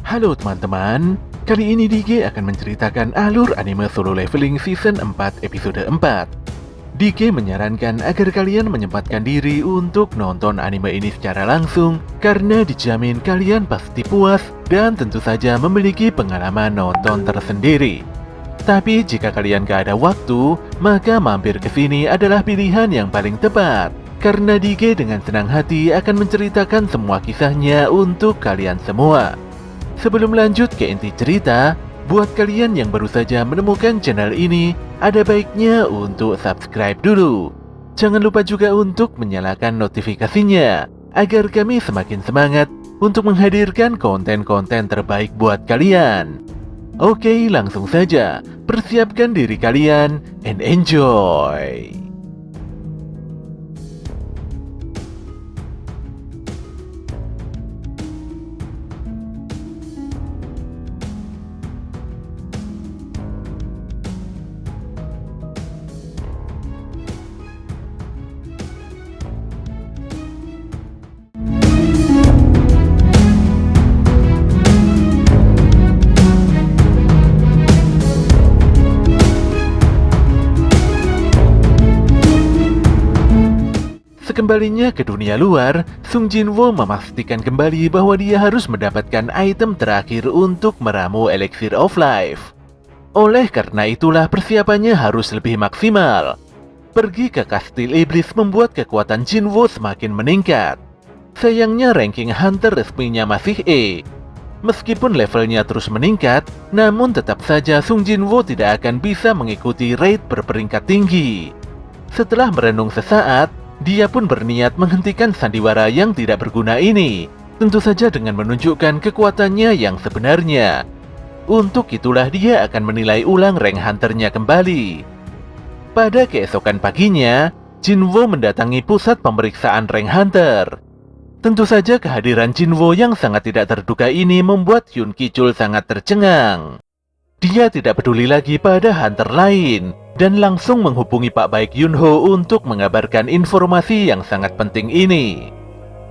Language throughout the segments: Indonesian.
Halo teman-teman, kali ini DG akan menceritakan alur anime Solo Leveling Season 4 episode 4. DG menyarankan agar kalian menyempatkan diri untuk nonton anime ini secara langsung karena dijamin kalian pasti puas dan tentu saja memiliki pengalaman nonton tersendiri. Tapi jika kalian gak ada waktu, maka mampir ke sini adalah pilihan yang paling tepat. Karena DG dengan senang hati akan menceritakan semua kisahnya untuk kalian semua. Sebelum lanjut ke inti cerita, buat kalian yang baru saja menemukan channel ini, ada baiknya untuk subscribe dulu. Jangan lupa juga untuk menyalakan notifikasinya, agar kami semakin semangat untuk menghadirkan konten-konten terbaik buat kalian. Oke, langsung saja, persiapkan diri kalian and enjoy! Sekembalinya ke dunia luar, Sung Jinwoo memastikan kembali bahwa dia harus mendapatkan item terakhir untuk meramu Elixir of Life. Oleh karena itulah persiapannya harus lebih maksimal. Pergi ke Kastil Iblis membuat kekuatan Jinwoo semakin meningkat. Sayangnya ranking Hunter resminya masih E. Meskipun levelnya terus meningkat, namun tetap saja Sung Jinwoo tidak akan bisa mengikuti raid berperingkat tinggi. Setelah merenung sesaat, dia pun berniat menghentikan sandiwara yang tidak berguna ini, tentu saja dengan menunjukkan kekuatannya yang sebenarnya. Untuk itulah dia akan menilai ulang rank hunternya kembali. Pada keesokan paginya, Jinwoo mendatangi pusat pemeriksaan rank hunter. Tentu saja kehadiran Jinwoo yang sangat tidak terduga ini membuat Hyun Ki-chul sangat tercengang. Dia tidak peduli lagi pada hunter lain, dan langsung menghubungi Pak Baik Yunho untuk mengabarkan informasi yang sangat penting ini.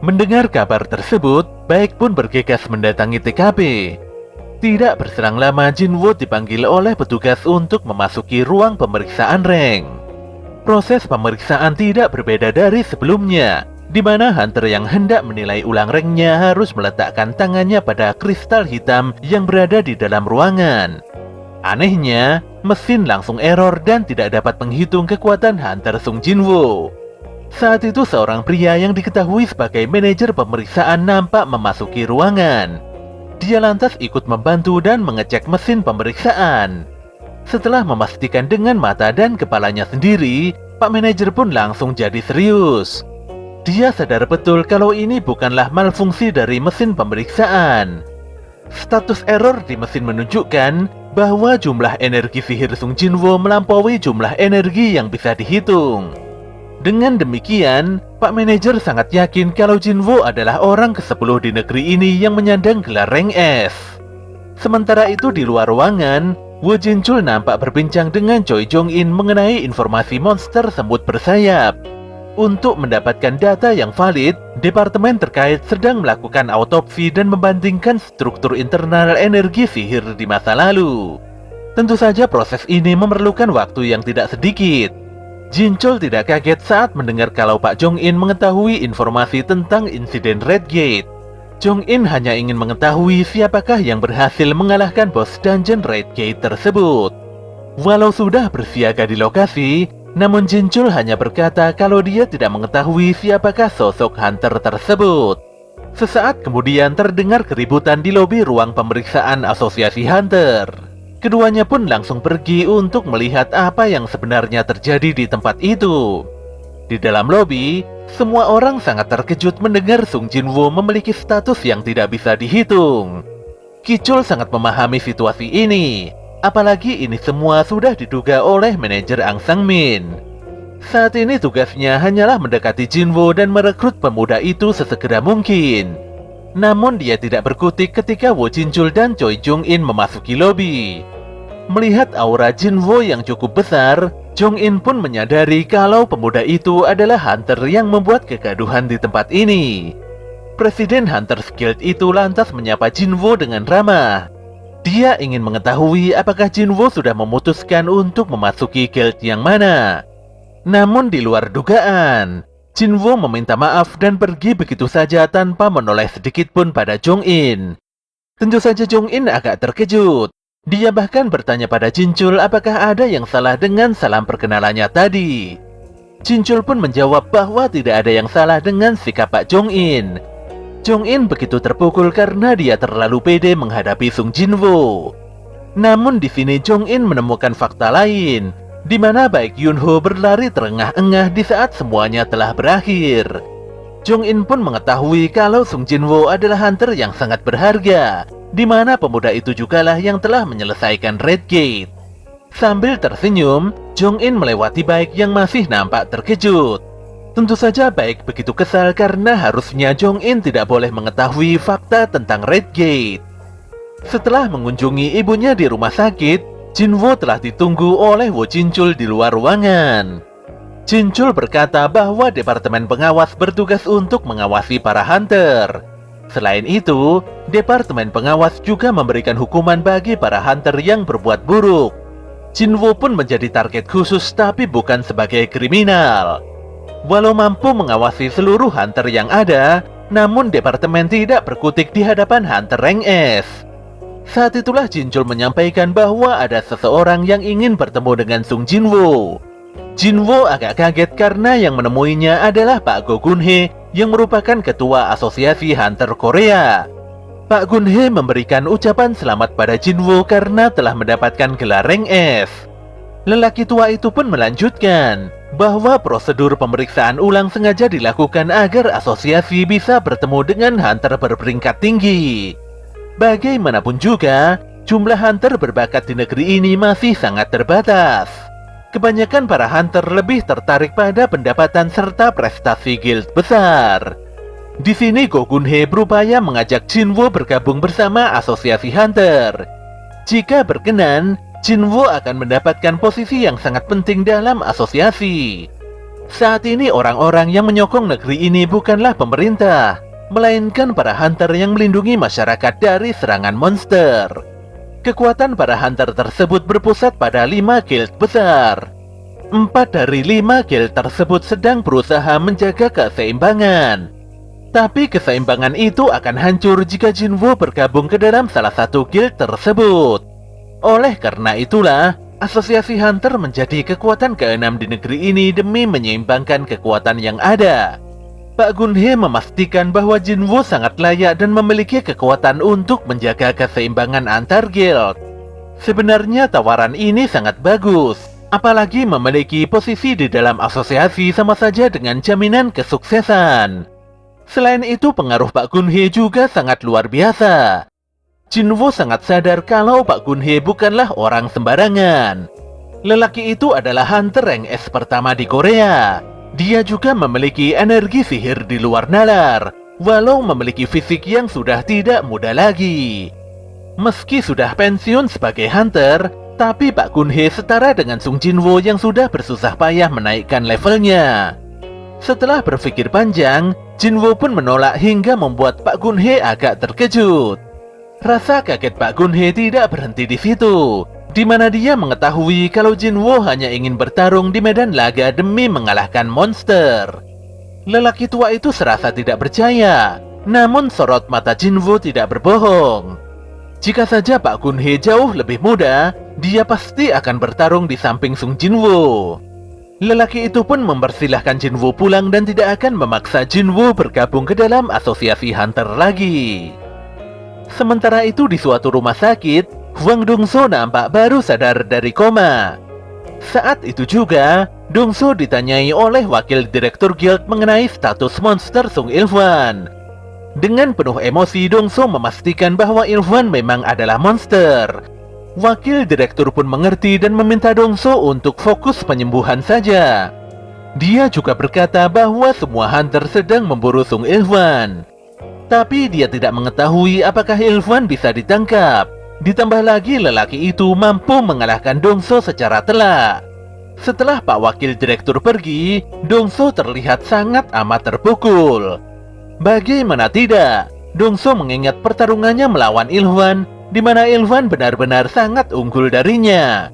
Mendengar kabar tersebut, Baik pun bergegas mendatangi TKP. Tidak berselang lama, Jinwoo dipanggil oleh petugas untuk memasuki ruang pemeriksaan rank. Proses pemeriksaan tidak berbeda dari sebelumnya, di mana hunter yang hendak menilai ulang ranknya harus meletakkan tangannya pada kristal hitam yang berada di dalam ruangan. Anehnya, mesin langsung error dan tidak dapat menghitung kekuatan hunter Sung Jinwoo. Saat itu seorang pria yang diketahui sebagai manajer pemeriksaan nampak memasuki ruangan. Dia lantas ikut membantu dan mengecek mesin pemeriksaan. Setelah memastikan dengan mata dan kepalanya sendiri, Pak manajer pun langsung jadi serius. Dia sadar betul kalau ini bukanlah malfungsi dari mesin pemeriksaan. Status error di mesin menunjukkan bahwa jumlah energi sihir Sung Jinwoo melampaui jumlah energi yang bisa dihitung. Dengan demikian, Pak manajer sangat yakin kalau Jinwoo adalah orang ke-10 di negeri ini yang menyandang gelar rank S. Sementara itu di luar ruangan, Woo Jin-chul nampak berbincang dengan Choi Jong-in mengenai informasi monster semut bersayap. Untuk mendapatkan data yang valid, departemen terkait sedang melakukan autopsi dan membandingkan struktur internal energi sihir di masa lalu. Tentu saja proses ini memerlukan waktu yang tidak sedikit. Jin-chul tidak kaget saat mendengar kalau Pak Jong-in mengetahui informasi tentang insiden Red Gate. Jong-in hanya ingin mengetahui siapakah yang berhasil mengalahkan bos dungeon Red Gate tersebut. Walau sudah bersiaga di lokasi, namun Jin-chul hanya berkata kalau dia tidak mengetahui siapakah sosok hunter tersebut. Sesaat kemudian terdengar keributan di lobi ruang pemeriksaan asosiasi hunter. Keduanya pun langsung pergi untuk melihat apa yang sebenarnya terjadi di tempat itu. Di dalam lobi, semua orang sangat terkejut mendengar Sung Jinwoo memiliki status yang tidak bisa dihitung. Ki-chul sangat memahami situasi ini. Apalagi ini semua sudah diduga oleh manajer Ang Sang-min. Saat ini tugasnya hanyalah mendekati Jinwoo dan merekrut pemuda itu sesegera mungkin. Namun dia tidak berkutik ketika Woo Jin-chul dan Choi Jong-in memasuki lobi. Melihat aura Jinwoo yang cukup besar, Jong-in pun menyadari kalau pemuda itu adalah hunter yang membuat kegaduhan di tempat ini. Presiden Hunters Guild itu lantas menyapa Jinwo dengan ramah. Dia ingin mengetahui apakah Jinwo sudah memutuskan untuk memasuki guild yang mana. Namun di luar dugaan, Jinwo meminta maaf dan pergi begitu saja tanpa menoleh sedikit pun pada Jong-in. Tentu saja Jong-in agak terkejut. Dia bahkan bertanya pada Jinchul apakah ada yang salah dengan salam perkenalannya tadi. Jinchul pun menjawab bahwa tidak ada yang salah dengan sikap Pak Jong-in. Jong-in begitu terpukul karena dia terlalu pede menghadapi Sung Jinwo. Namun di sini Jong-in menemukan fakta lain, di mana baik Yunho berlari terengah-engah di saat semuanya telah berakhir. Jong-in pun mengetahui kalau Sung Jinwo adalah hunter yang sangat berharga, di mana pemuda itu jugalah yang telah menyelesaikan Red Gate. Sambil tersenyum, Jong-in melewati Baek yang masih nampak terkejut. Tentu saja Baek begitu kesal karena harusnya Jong-in tidak boleh mengetahui fakta tentang Red Gate. Setelah mengunjungi ibunya di rumah sakit, Jinwo telah ditunggu oleh Wo Jinchul di luar ruangan. Jinchul berkata bahwa Departemen Pengawas bertugas untuk mengawasi para hunter. Selain itu, Departemen Pengawas juga memberikan hukuman bagi para hunter yang berbuat buruk. Jinwo pun menjadi target khusus tapi bukan sebagai kriminal. Walau mampu mengawasi seluruh hunter yang ada, namun Departemen tidak berkutik di hadapan hunter rank S. Saat itulah Jinchul menyampaikan bahwa ada seseorang yang ingin bertemu dengan Sung Jinwo. Jinwo agak kaget karena yang menemuinya adalah Pak Go Gun-hye yang merupakan ketua Asosiasi Hunter Korea. Pak Gun-hye memberikan ucapan selamat pada Jinwo karena telah mendapatkan gelar rank S. Lelaki tua itu pun melanjutkan bahwa prosedur pemeriksaan ulang sengaja dilakukan agar asosiasi bisa bertemu dengan hunter berperingkat tinggi. Bagaimanapun juga, jumlah hunter berbakat di negeri ini masih sangat terbatas. Kebanyakan para hunter lebih tertarik pada pendapatan serta prestasi guild besar. Di sini Go Gun-hye berupaya mengajak Jinwo bergabung bersama asosiasi hunter. Jika berkenan, Jinwo akan mendapatkan posisi yang sangat penting dalam asosiasi. Saat ini orang-orang yang menyokong negeri ini bukanlah pemerintah, melainkan para hunter yang melindungi masyarakat dari serangan monster. Kekuatan para hunter tersebut berpusat pada 5 guild besar. 4 dari 5 guild tersebut sedang berusaha menjaga keseimbangan. Tapi keseimbangan itu akan hancur jika Jinwo bergabung ke dalam salah satu guild tersebut. Oleh karena itulah, asosiasi hunter menjadi kekuatan ke-6 di negeri ini demi menyeimbangkan kekuatan yang ada. Pak Gun-hye memastikan bahwa Jinwo sangat layak dan memiliki kekuatan untuk menjaga keseimbangan antar guild. Sebenarnya tawaran ini sangat bagus, apalagi memiliki posisi di dalam asosiasi sama saja dengan jaminan kesuksesan. Selain itu, pengaruh Pak Gun-hye juga sangat luar biasa. Jinwo sangat sadar kalau Pak Gun-hye bukanlah orang sembarangan. Lelaki itu adalah hunter rank S pertama di Korea. Dia juga memiliki energi sihir di luar nalar, walau memiliki fisik yang sudah tidak muda lagi. Meski sudah pensiun sebagai hunter, tapi Pak Gun-hye setara dengan Sung Jinwo yang sudah bersusah payah menaikkan levelnya. Setelah berpikir panjang, Jinwo pun menolak hingga membuat Pak Gun-hye agak terkejut. Rasa kaget Pak Gun-hye tidak berhenti di situ, di mana dia mengetahui kalau Jinwo hanya ingin bertarung di medan laga demi mengalahkan monster. Lelaki tua itu serasa tidak percaya, namun sorot mata Jinwo tidak berbohong. Jika saja Pak Gun-hye jauh lebih muda, dia pasti akan bertarung di samping Sung Jinwo. Lelaki itu pun mempersilahkan Jinwo pulang dan tidak akan memaksa Jinwo bergabung ke dalam asosiasi hunter lagi. Sementara itu di suatu rumah sakit, Hwang Dongso nampak baru sadar dari koma. Saat itu juga, Dongso ditanyai oleh wakil direktur guild mengenai status monster Sung Il-hwan. Dengan penuh emosi, Dongso memastikan bahwa Il-hwan memang adalah monster. Wakil direktur pun mengerti dan meminta Dongso untuk fokus penyembuhan saja. Dia juga berkata bahwa semua hunter sedang memburu Sung Il-hwan. Tapi dia tidak mengetahui apakah Il-hwan bisa ditangkap. Ditambah lagi lelaki itu mampu mengalahkan Dongso secara telak. Setelah Pak Wakil Direktur pergi, Dongso terlihat sangat amat terpukul. Bagaimana tidak, Dongso mengingat pertarungannya melawan Ilhwan, di mana Ilhwan benar-benar sangat unggul darinya.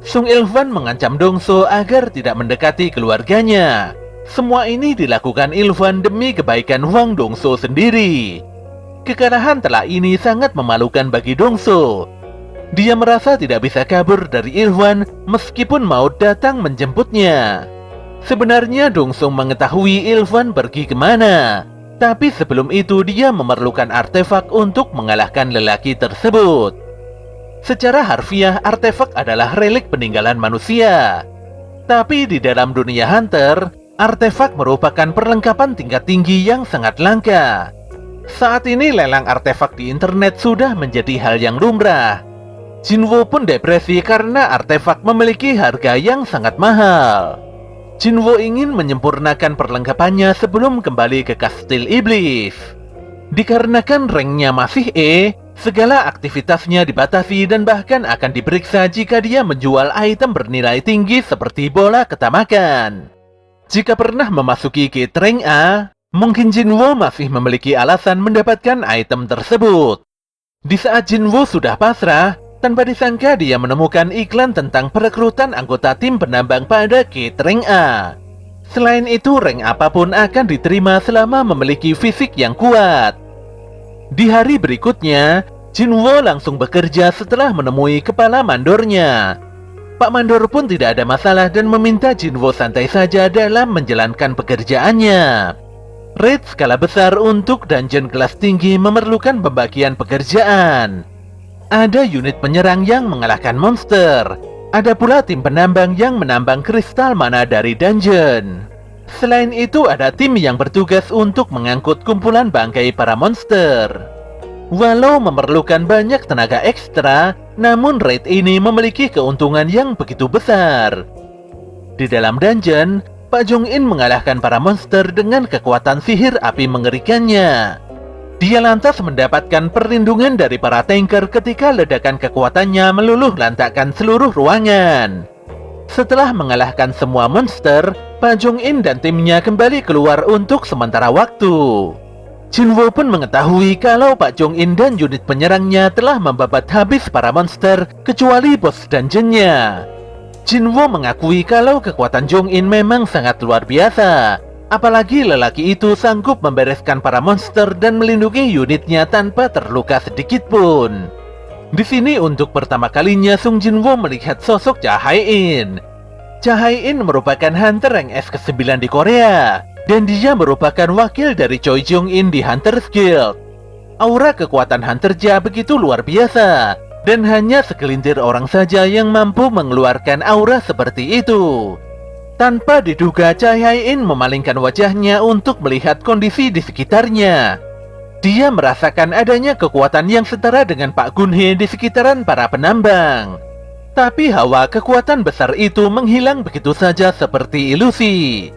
Sung Ilhwan mengancam Dongso agar tidak mendekati keluarganya. Semua ini dilakukan Ilhwan demi kebaikan Hwang Dongso sendiri. Kekalahan telak ini sangat memalukan bagi Dongso. Dia merasa tidak bisa kabur dari Ilhwan meskipun maut datang menjemputnya. Sebenarnya Dongso mengetahui Ilhwan pergi kemana. Tapi sebelum itu dia memerlukan artefak untuk mengalahkan lelaki tersebut. Secara harfiah, artefak adalah relik peninggalan manusia. Tapi di dalam dunia hunter, artefak merupakan perlengkapan tingkat tinggi yang sangat langka. Saat ini lelang artefak di internet sudah menjadi hal yang lumrah. Jinwo pun depresi karena artefak memiliki harga yang sangat mahal. Jinwo ingin menyempurnakan perlengkapannya sebelum kembali ke kastil iblis. Dikarenakan ranknya masih E, segala aktivitasnya dibatasi dan bahkan akan diperiksa jika dia menjual item bernilai tinggi seperti bola ketamakan. Jika pernah memasuki kit rank A, mungkin Jinwo masih memiliki alasan mendapatkan item tersebut. Di saat Jinwo sudah pasrah, tanpa disangka dia menemukan iklan tentang perekrutan anggota tim penambang pada kit rank A. Selain itu, rank apapun akan diterima selama memiliki fisik yang kuat. Di hari berikutnya, Jinwo langsung bekerja setelah menemui kepala mandornya. Pak Mandor pun tidak ada masalah dan meminta Jinwo santai saja dalam menjalankan pekerjaannya. Raid skala besar untuk dungeon kelas tinggi memerlukan pembagian pekerjaan. Ada unit penyerang yang mengalahkan monster. Ada pula tim penambang yang menambang kristal mana dari dungeon. Selain itu ada tim yang bertugas untuk mengangkut kumpulan bangkai para monster. Walau memerlukan banyak tenaga ekstra, namun raid ini memiliki keuntungan yang begitu besar. Di dalam dungeon, Pak Jong-in mengalahkan para monster dengan kekuatan sihir api mengerikannya. Dia lantas mendapatkan perlindungan dari para tanker ketika ledakan kekuatannya meluluh lantakkan seluruh ruangan. Setelah mengalahkan semua monster, Pak Jong-in dan timnya kembali keluar untuk sementara waktu. Jinwo pun mengetahui kalau Pak Jong-in dan unit penyerangnya telah membabat habis para monster kecuali bos dungeonnya. Jinwo mengakui kalau kekuatan Jong-in memang sangat luar biasa. Apalagi lelaki itu sanggup membereskan para monster dan melindungi unitnya tanpa terluka sedikit pun. Di sini untuk pertama kalinya Sung Jinwo melihat sosok Cha Hae-in. Cha Hae-in merupakan hunter rank S ke-9 di Korea, dan dia merupakan wakil dari Choi Jong-in di Hunter's Guild. Aura kekuatan Hunter Cha begitu luar biasa, dan hanya segelintir orang saja yang mampu mengeluarkan aura seperti itu. Tanpa diduga, Cha Hae-in memalingkan wajahnya untuk melihat kondisi di sekitarnya. Dia merasakan adanya kekuatan yang setara dengan Pak Gun-hye di sekitaran para penambang. Tapi hawa kekuatan besar itu menghilang begitu saja seperti ilusi.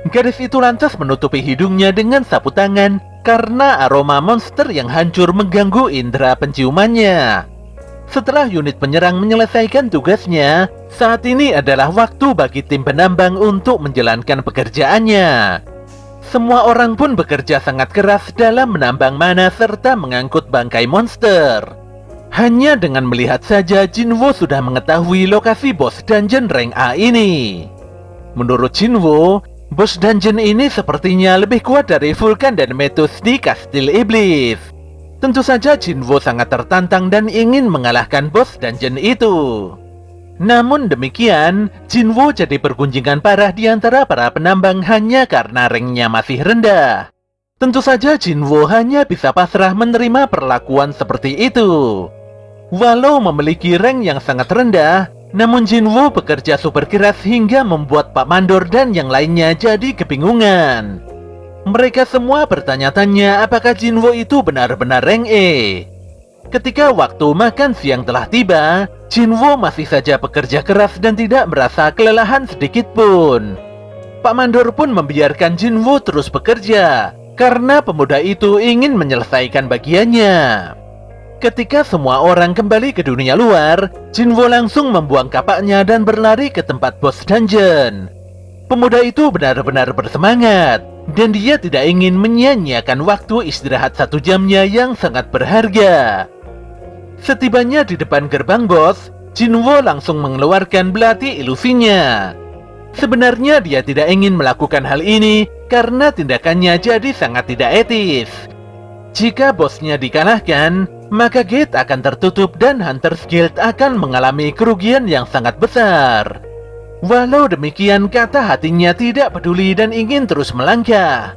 Gadis itu lantas menutupi hidungnya dengan sapu tangan karena aroma monster yang hancur mengganggu indera penciumannya. Setelah unit penyerang menyelesaikan tugasnya, saat ini adalah waktu bagi tim penambang untuk menjalankan pekerjaannya. Semua orang pun bekerja sangat keras dalam menambang mana serta mengangkut bangkai monster. Hanya dengan melihat saja Jinwo sudah mengetahui lokasi bos dungeon rank A ini. Menurut Jinwo, bos dungeon ini sepertinya lebih kuat dari Vulkan dan Metus di kastil iblis. Tentu saja Jinwo sangat tertantang dan ingin mengalahkan bos dungeon itu. Namun demikian, Jinwo jadi pergunjingan parah di antara para penambang hanya karena ranknya masih rendah. Tentu saja Jinwo hanya bisa pasrah menerima perlakuan seperti itu. Walau memiliki rank yang sangat rendah, namun Jinwo bekerja super keras hingga membuat Pak Mandor dan yang lainnya jadi kebingungan. Mereka semua bertanya-tanya apakah Jinwo itu benar-benar rank E. Ketika waktu makan siang telah tiba, Jinwo masih saja bekerja keras dan tidak merasa kelelahan sedikit pun. Pak Mandor pun membiarkan Jinwo terus bekerja, karena pemuda itu ingin menyelesaikan bagiannya. Ketika semua orang kembali ke dunia luar, Jinwo langsung membuang kapaknya dan berlari ke tempat bos dungeon. Pemuda itu benar-benar bersemangat. Dan dia tidak ingin menyia-nyiakan waktu istirahat 1 jamnya yang sangat berharga. Setibanya di depan gerbang bos, Jinwo langsung mengeluarkan belati ilusinya. Sebenarnya dia tidak ingin melakukan hal ini karena tindakannya jadi sangat tidak etis. Jika bosnya dikalahkan, maka gate akan tertutup dan Hunters Guild akan mengalami kerugian yang sangat besar. Walau demikian, kata hatinya tidak peduli dan ingin terus melangkah.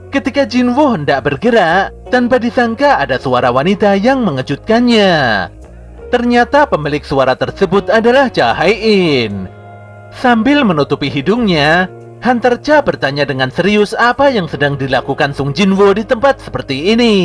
Ketika Jinwo hendak bergerak, tanpa disangka ada suara wanita yang mengejutkannya. Ternyata pemilik suara tersebut adalah Cha Hai-in. Sambil menutupi hidungnya, Hunter Cha bertanya dengan serius apa yang sedang dilakukan Sung Jinwo di tempat seperti ini.